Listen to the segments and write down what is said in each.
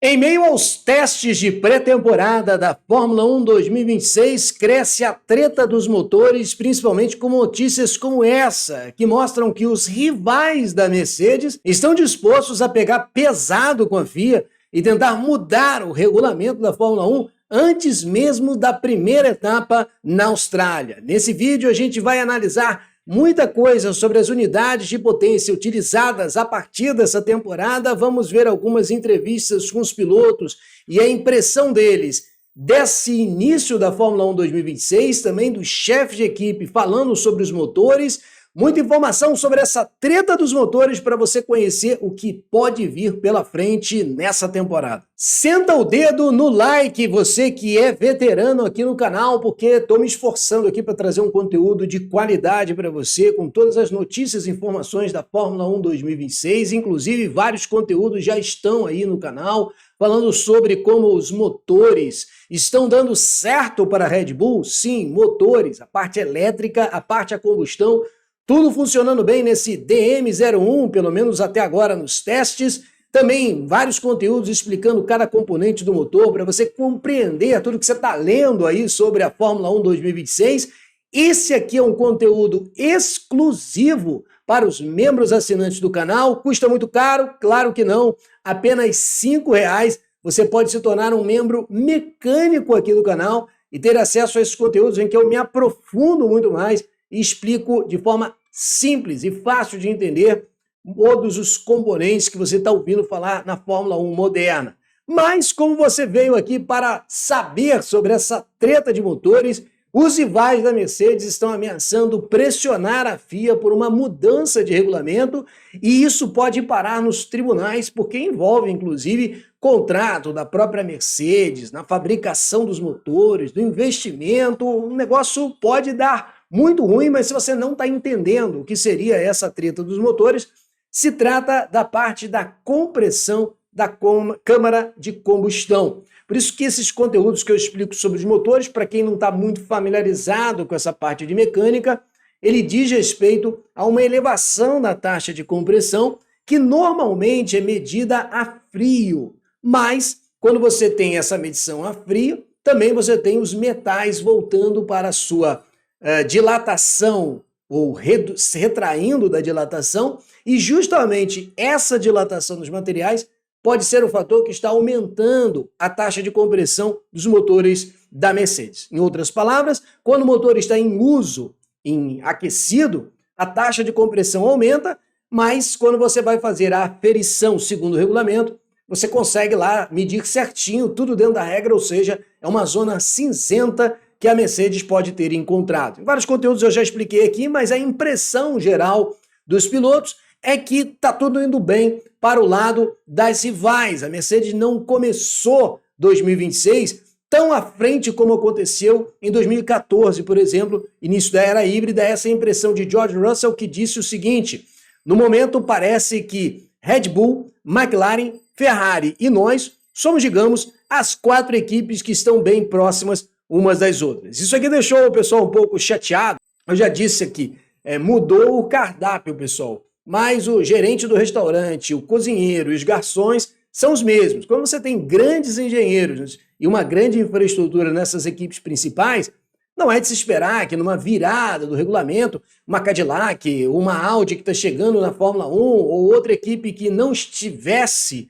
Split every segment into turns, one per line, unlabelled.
Em meio aos testes de pré-temporada da Fórmula 1 2026, cresce a treta dos motores, principalmente com notícias como essa, que mostram que os rivais da Mercedes estão dispostos a pegar pesado com a FIA e tentar mudar o regulamento da Fórmula 1 antes mesmo da primeira etapa na Austrália. Nesse vídeo a gente vai analisar muita coisa sobre as unidades de potência utilizadas a partir dessa temporada. Vamos ver algumas entrevistas com os pilotos e a impressão deles desse início da Fórmula 1 2026, também do chefe de equipe falando sobre os motores. Muita informação sobre essa treta dos motores para você conhecer o que pode vir pela frente nessa temporada. Senta o dedo no like, você que é veterano aqui no canal, porque estou me esforçando aqui para trazer um conteúdo de qualidade para você, com todas as notícias e informações da Fórmula 1 2026, inclusive vários conteúdos já estão aí no canal, falando sobre como os motores estão dando certo para a Red Bull. Sim, motores, a parte elétrica, a parte a combustão, tudo funcionando bem nesse DM01, pelo menos até agora nos testes. Também vários conteúdos explicando cada componente do motor para você compreender tudo que você está lendo aí sobre a Fórmula 1 2026. Esse aqui é um conteúdo exclusivo para os membros assinantes do canal. Custa muito caro? Claro que não. Apenas R$5 você pode se tornar um membro mecânico aqui do canal e ter acesso a esses conteúdos em que eu me aprofundo muito mais e explico de forma simples e fácil de entender todos os componentes que você está ouvindo falar na Fórmula 1 moderna. Mas como você veio aqui para saber sobre essa treta de motores, os rivais da Mercedes estão ameaçando pressionar a FIA por uma mudança de regulamento, e isso pode parar nos tribunais, porque envolve inclusive contrato da própria Mercedes, na fabricação dos motores, do investimento. O negócio pode dar muito ruim, mas se você não está entendendo o que seria essa treta dos motores, se trata da parte da compressão da câmara de combustão. Por isso que esses conteúdos que eu explico sobre os motores, para quem não está muito familiarizado com essa parte de mecânica, ele diz respeito a uma elevação da taxa de compressão que normalmente é medida a frio. Mas, quando você tem essa medição a frio, também você tem os metais voltando para a sua dilatação ou retraindo da dilatação, e justamente essa dilatação dos materiais pode ser o fator que está aumentando a taxa de compressão dos motores da Mercedes. Em outras palavras, quando o motor está em uso, aquecido, a taxa de compressão aumenta, mas quando você vai fazer a aferição segundo o regulamento, você consegue lá medir certinho, tudo dentro da regra, ou seja, é uma zona cinzenta que a Mercedes pode ter encontrado. Em vários conteúdos eu já expliquei aqui, mas a impressão geral dos pilotos é que está tudo indo bem para o lado das rivais. A Mercedes não começou 2026 tão à frente como aconteceu em 2014, por exemplo, início da era híbrida. Essa é a impressão de George Russell, que disse o seguinte: no momento parece que Red Bull, McLaren, Ferrari e nós somos, digamos, as 4 equipes que estão bem próximas umas das outras. Isso aqui deixou o pessoal um pouco chateado. Eu já disse aqui, mudou o cardápio, pessoal, mas o gerente do restaurante, o cozinheiro e os garçons são os mesmos. Quando você tem grandes engenheiros e uma grande infraestrutura nessas equipes principais, não é de se esperar que numa virada do regulamento, uma Cadillac, uma Audi que está chegando na Fórmula 1 ou outra equipe que não estivesse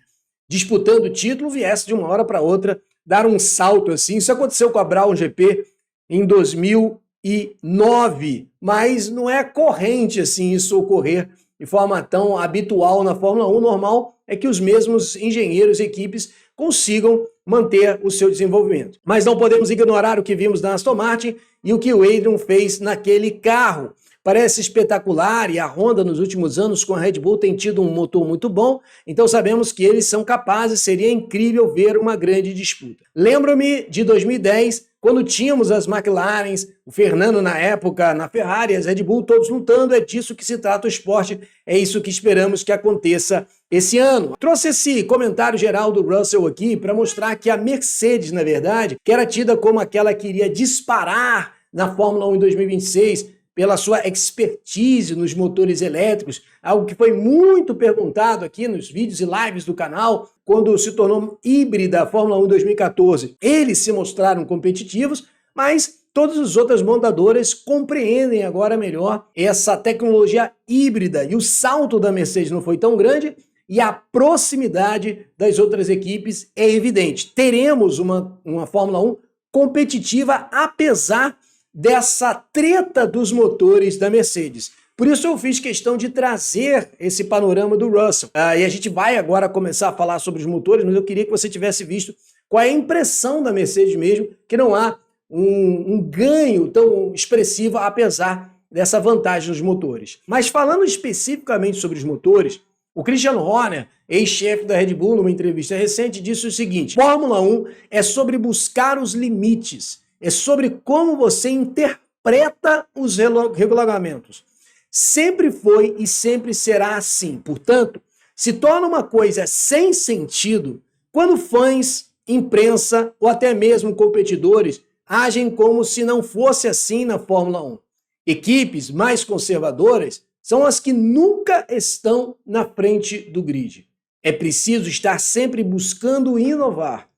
disputando o título viesse de uma hora para outra dar um salto assim. Isso aconteceu com a Brown GP em 2009, mas não é corrente assim isso ocorrer de forma tão habitual na Fórmula 1. Normal é que os mesmos engenheiros e equipes consigam manter o seu desenvolvimento. Mas não podemos ignorar o que vimos na Aston Martin e o que o Adrian fez naquele carro. Parece espetacular, e a Honda nos últimos anos com a Red Bull tem tido um motor muito bom, então sabemos que eles são capazes, seria incrível ver uma grande disputa. Lembro-me de 2010, quando tínhamos as McLarens, o Fernando na época na Ferrari, as Red Bull, todos lutando. É disso que se trata o esporte, é isso que esperamos que aconteça esse ano. Trouxe esse comentário geral do Russell aqui para mostrar que a Mercedes, na verdade, que era tida como aquela que iria disparar na Fórmula 1 em 2026, pela sua expertise nos motores elétricos, algo que foi muito perguntado aqui nos vídeos e lives do canal. quando se tornou híbrida a Fórmula 1 em 2014, eles se mostraram competitivos, mas todas as outras montadoras compreendem agora melhor essa tecnologia híbrida e o salto da Mercedes não foi tão grande e a proximidade das outras equipes é evidente. Teremos uma Fórmula 1 competitiva apesar dessa treta dos motores da Mercedes. Por isso eu fiz questão de trazer esse panorama do Russell. E a gente vai agora começar a falar sobre os motores, mas eu queria que você tivesse visto qual é a impressão da Mercedes mesmo, que não há um ganho tão expressivo apesar dessa vantagem dos motores. Mas falando especificamente sobre os motores, o Christian Horner, ex-chefe da Red Bull, numa entrevista recente, disse o seguinte: Fórmula 1 é sobre buscar os limites, é sobre como você interpreta os regulamentos. Sempre foi e sempre será assim. Portanto, se torna uma coisa sem sentido quando fãs, imprensa ou até mesmo competidores agem como se não fosse assim na Fórmula 1. Equipes mais conservadoras são as que nunca estão na frente do grid. É preciso estar sempre buscando inovar.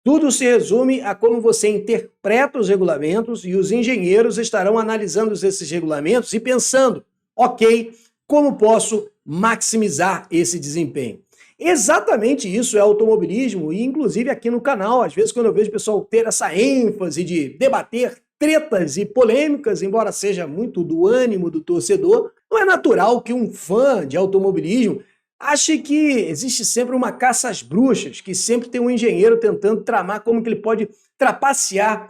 Tudo se resume a como você interpreta os regulamentos e os engenheiros estarão analisando esses regulamentos e pensando: ok, como posso maximizar esse desempenho? Exatamente isso é automobilismo e inclusive aqui no canal, às vezes quando eu vejo o pessoal ter essa ênfase de debater tretas e polêmicas, embora seja muito do ânimo do torcedor, não é natural que um fã de automobilismo ache que existe sempre uma caça às bruxas, que sempre tem um engenheiro tentando tramar como que ele pode trapacear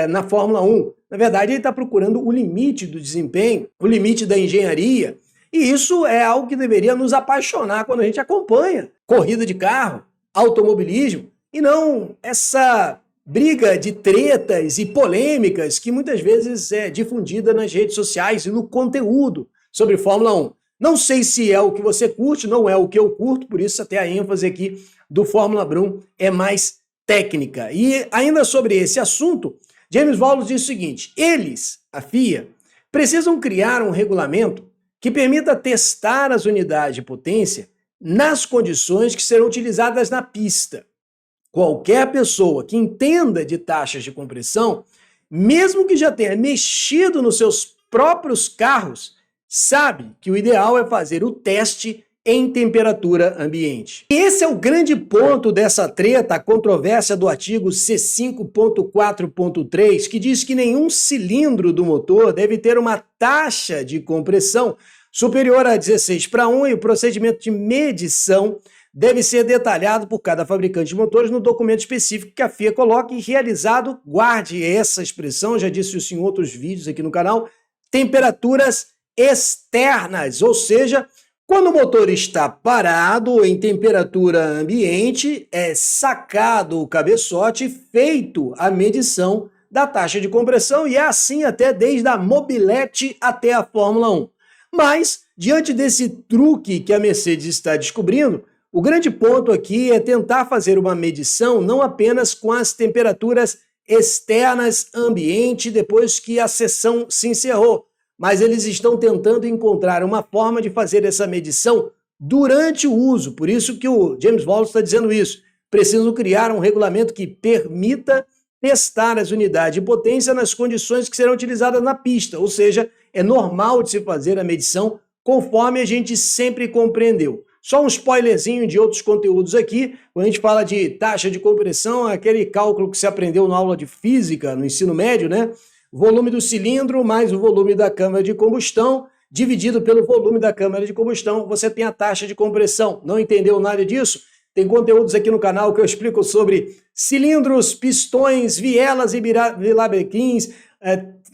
na Fórmula 1. Na verdade, ele está procurando o limite do desempenho, o limite da engenharia, e isso é algo que deveria nos apaixonar quando a gente acompanha corrida de carro, automobilismo, e não essa briga de tretas e polêmicas que muitas vezes é difundida nas redes sociais e no conteúdo sobre Fórmula 1. Não sei se é o que você curte, não é o que eu curto, por isso até a ênfase aqui do Fórmula Brum é mais técnica. E ainda sobre esse assunto, James Vowles diz o seguinte: eles, a FIA, precisam criar um regulamento que permita testar as unidades de potência nas condições que serão utilizadas na pista. Qualquer pessoa que entenda de taxas de compressão, mesmo que já tenha mexido nos seus próprios carros, sabe que o ideal é fazer o teste em temperatura ambiente. E esse é o grande ponto dessa treta, a controvérsia do artigo C5.4.3, que diz que nenhum cilindro do motor deve ter uma taxa de compressão superior a 16:1 e o procedimento de medição deve ser detalhado por cada fabricante de motores no documento específico que a FIA coloca e realizado, guarde essa expressão, já disse isso em outros vídeos aqui no canal, temperaturas externas, ou seja, quando o motor está parado em temperatura ambiente, é sacado o cabeçote, feito a medição da taxa de compressão e é assim até desde a mobilete até a Fórmula 1. Mas, diante desse truque que a Mercedes está descobrindo, o grande ponto aqui é tentar fazer uma medição não apenas com as temperaturas externas ambiente depois que a sessão se encerrou, mas eles estão tentando encontrar uma forma de fazer essa medição durante o uso. Por isso que o James Vowles está dizendo isso. Precisam criar um regulamento que permita testar as unidades de potência nas condições que serão utilizadas na pista, ou seja, é normal de se fazer a medição conforme a gente sempre compreendeu. Só um spoilerzinho de outros conteúdos aqui, quando a gente fala de taxa de compressão, aquele cálculo que se aprendeu na aula de física, no ensino médio, né? Volume do cilindro mais o volume da câmara de combustão, dividido pelo volume da câmara de combustão, você tem a taxa de compressão. Não entendeu nada disso? Tem conteúdos aqui no canal que eu explico sobre cilindros, pistões, vielas e bilabrequins,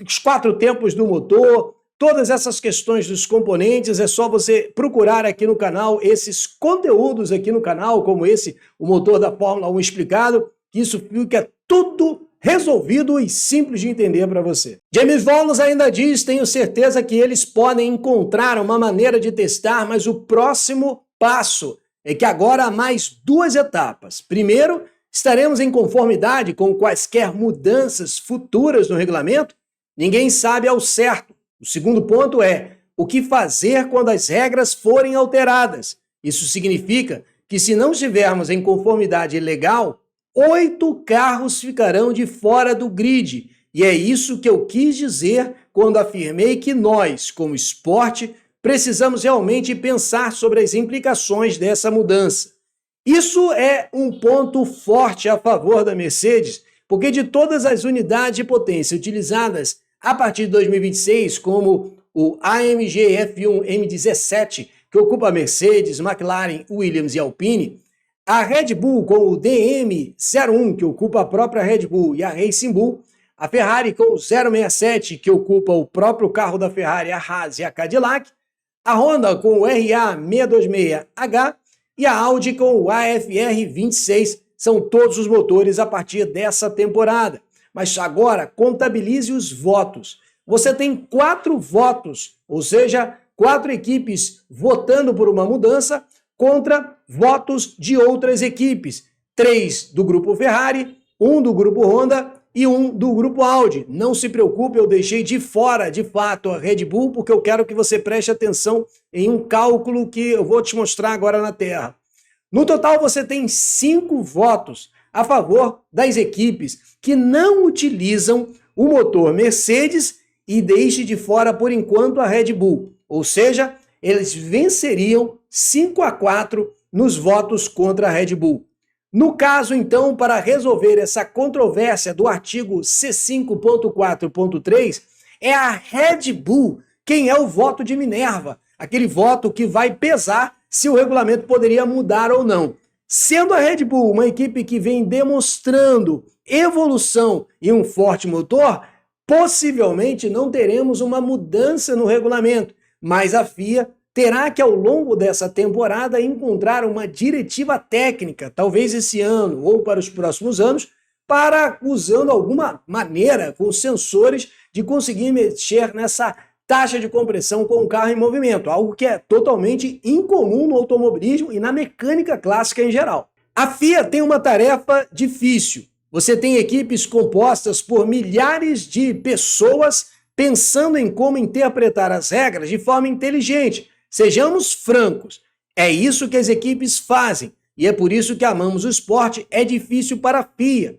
os 4 tempos do motor, todas essas questões dos componentes, é só você procurar aqui no canal esses conteúdos aqui no canal, como esse, o motor da Fórmula 1 explicado, que isso fica tudo resolvido e simples de entender para você. James Vowles ainda diz, tenho certeza que eles podem encontrar uma maneira de testar, mas o próximo passo é que agora há mais 2 etapas. Primeiro, estaremos em conformidade com quaisquer mudanças futuras no regulamento? Ninguém sabe ao certo. O segundo ponto é o que fazer quando as regras forem alteradas. Isso significa que se não estivermos em conformidade legal, 8 carros ficarão de fora do grid. E é isso que eu quis dizer quando afirmei que nós, como esporte, precisamos realmente pensar sobre as implicações dessa mudança. Isso é um ponto forte a favor da Mercedes, porque de todas as unidades de potência utilizadas a partir de 2026, como o AMG F1 M17, que ocupa a Mercedes, McLaren, Williams e Alpine, a Red Bull com o DM01, que ocupa a própria Red Bull e a Racing Bull, a Ferrari com o 067, que ocupa o próprio carro da Ferrari, a Haas e a Cadillac, a Honda com o RA626H e a Audi com o AFR26, são todos os motores a partir dessa temporada. Mas agora, contabilize os votos. Você tem 4 votos, ou seja, 4 equipes votando por uma mudança contra votos de outras equipes. 3 do grupo Ferrari, 1 do grupo Honda e 1 do grupo Audi. Não se preocupe, eu deixei de fora, de fato, a Red Bull, porque eu quero que você preste atenção em um cálculo que eu vou te mostrar agora na tela. No total, você tem 5 votos a favor das equipes que não utilizam o motor Mercedes e deixe de fora, por enquanto, a Red Bull. Ou seja, eles venceriam 5-4 nos votos contra a Red Bull. No caso, então, para resolver essa controvérsia do artigo C5.4.3, é a Red Bull quem é o voto de Minerva, aquele voto que vai pesar se o regulamento poderia mudar ou não. Sendo a Red Bull uma equipe que vem demonstrando evolução e um forte motor, possivelmente não teremos uma mudança no regulamento, mas a FIA terá que, ao longo dessa temporada, encontrar uma diretiva técnica, talvez esse ano ou para os próximos anos, para, usando alguma maneira, com sensores, de conseguir mexer nessa taxa de compressão com o carro em movimento, algo que é totalmente incomum no automobilismo e na mecânica clássica em geral. A FIA tem uma tarefa difícil. Você tem equipes compostas por milhares de pessoas pensando em como interpretar as regras de forma inteligente. Sejamos francos, é isso que as equipes fazem e é por isso que amamos o esporte. É difícil para a FIA.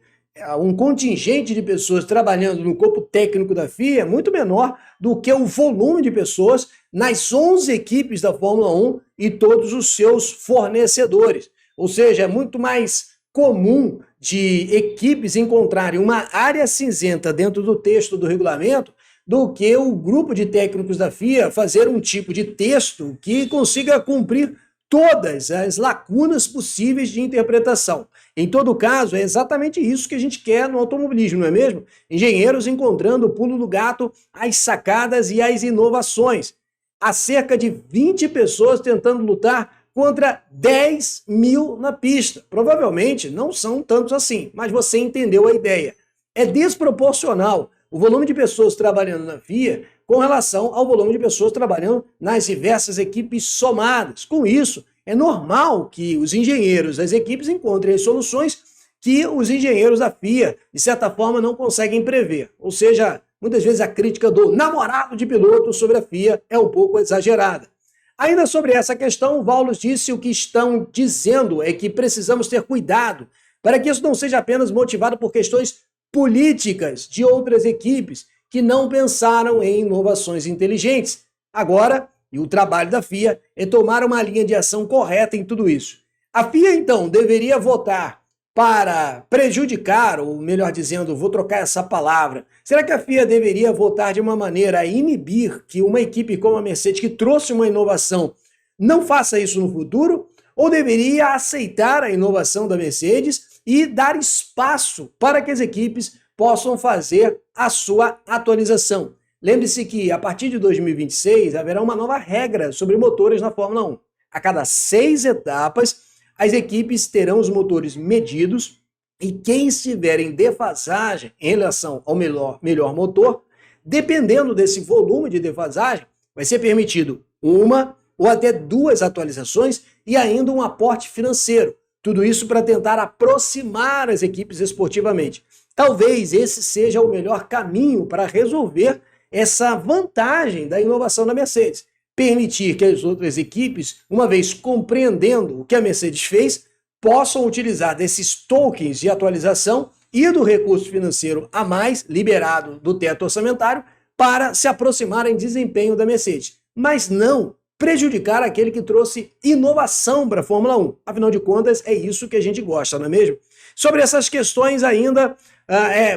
Um contingente de pessoas trabalhando no corpo técnico da FIA é muito menor do que o volume de pessoas nas 11 equipes da Fórmula 1 e todos os seus fornecedores. Ou seja, é muito mais comum de equipes encontrarem uma área cinzenta dentro do texto do regulamento do que o grupo de técnicos da FIA fazer um tipo de texto que consiga cumprir todas as lacunas possíveis de interpretação. Em todo caso, é exatamente isso que a gente quer no automobilismo, não é mesmo? Engenheiros encontrando o pulo do gato, as sacadas e as inovações. Há cerca de 20 pessoas tentando lutar contra 10 mil na pista. Provavelmente não são tantos assim, mas você entendeu a ideia. É desproporcional o volume de pessoas trabalhando na FIA com relação ao volume de pessoas trabalhando nas diversas equipes somadas. Com isso, é normal que os engenheiros das equipes encontrem as soluções que os engenheiros da FIA, de certa forma, não conseguem prever. Ou seja, muitas vezes a crítica do namorado de piloto sobre a FIA é um pouco exagerada. Ainda sobre essa questão, o Vaulus disse: o que estão dizendo é que precisamos ter cuidado para que isso não seja apenas motivado por questões políticas de outras equipes que não pensaram em inovações inteligentes. Agora, e o trabalho da FIA é tomar uma linha de ação correta em tudo isso. A FIA, então, deveria votar para prejudicar, ou melhor dizendo, vou trocar essa palavra. Será que a FIA deveria votar de uma maneira a inibir que uma equipe como a Mercedes, que trouxe uma inovação, não faça isso no futuro? Ou deveria aceitar a inovação da Mercedes e dar espaço para que as equipes possam fazer a sua atualização? Lembre-se que, a partir de 2026, haverá uma nova regra sobre motores na Fórmula 1. A cada 6 etapas, as equipes terão os motores medidos e quem estiver em defasagem em relação ao melhor motor, dependendo desse volume de defasagem, vai ser permitido uma ou até 2 atualizações e ainda um aporte financeiro. Tudo isso para tentar aproximar as equipes esportivamente. Talvez esse seja o melhor caminho para resolver essa vantagem da inovação da Mercedes. permitir que as outras equipes, uma vez compreendendo o que a Mercedes fez, possam utilizar desses tokens de atualização e do recurso financeiro a mais liberado do teto orçamentário para se aproximar em desempenho da Mercedes, mas não prejudicar aquele que trouxe inovação para a Fórmula 1. Afinal de contas, é isso que a gente gosta, não é mesmo? Sobre essas questões ainda,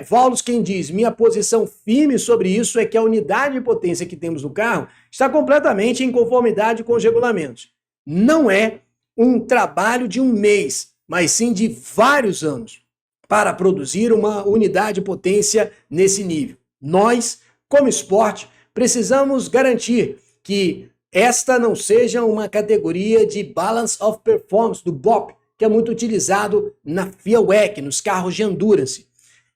Valdos quem diz, minha posição firme sobre isso é que a unidade de potência que temos no carro está completamente em conformidade com os regulamentos. Não é um trabalho de um mês, mas sim de vários anos para produzir uma unidade de potência nesse nível. Nós, como esporte, precisamos garantir que esta não seja uma categoria de Balance of Performance, do BOP, que é muito utilizado na FIA WEC, nos carros de endurance.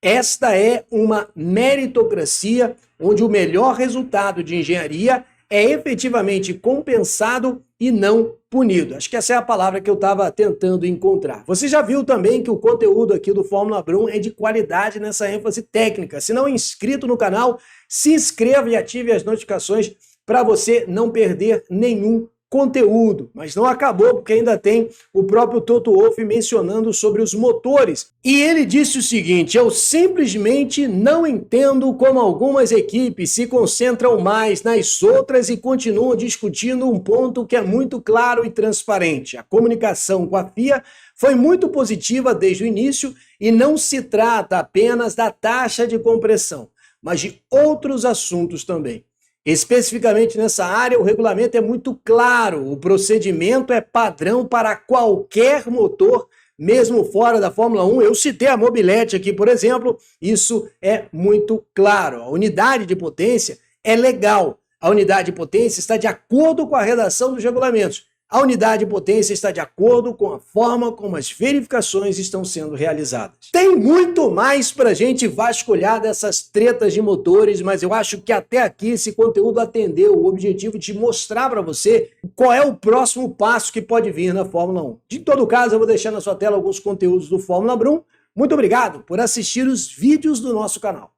Esta é uma meritocracia onde o melhor resultado de engenharia é efetivamente compensado e não punido. Acho que essa é a palavra que eu estava tentando encontrar. Você já viu também que o conteúdo aqui do Fórmula Brum é de qualidade nessa ênfase técnica. Se não é inscrito no canal, se inscreva e ative as notificações para você não perder nenhum conteúdo. Mas não acabou, porque ainda tem o próprio Toto Wolff mencionando sobre os motores. E ele disse o seguinte: eu simplesmente não entendo como algumas equipes se concentram mais nas outras e continuam discutindo um ponto que é muito claro e transparente. A comunicação com a FIA foi muito positiva desde o início e não se trata apenas da taxa de compressão, mas de outros assuntos também. Especificamente nessa área, o regulamento é muito claro, o procedimento é padrão para qualquer motor, mesmo fora da Fórmula 1. Eu citei a mobilete aqui, por exemplo, isso é muito claro. A unidade de potência é legal, a unidade de potência está de acordo com a redação dos regulamentos. A unidade de potência está de acordo com a forma como as verificações estão sendo realizadas. Tem muito mais para a gente vasculhar dessas tretas de motores, mas eu acho que até aqui esse conteúdo atendeu o objetivo de mostrar para você qual é o próximo passo que pode vir na Fórmula 1. De todo caso, eu vou deixar na sua tela alguns conteúdos do Fórmula Brum. Muito obrigado por assistir os vídeos do nosso canal.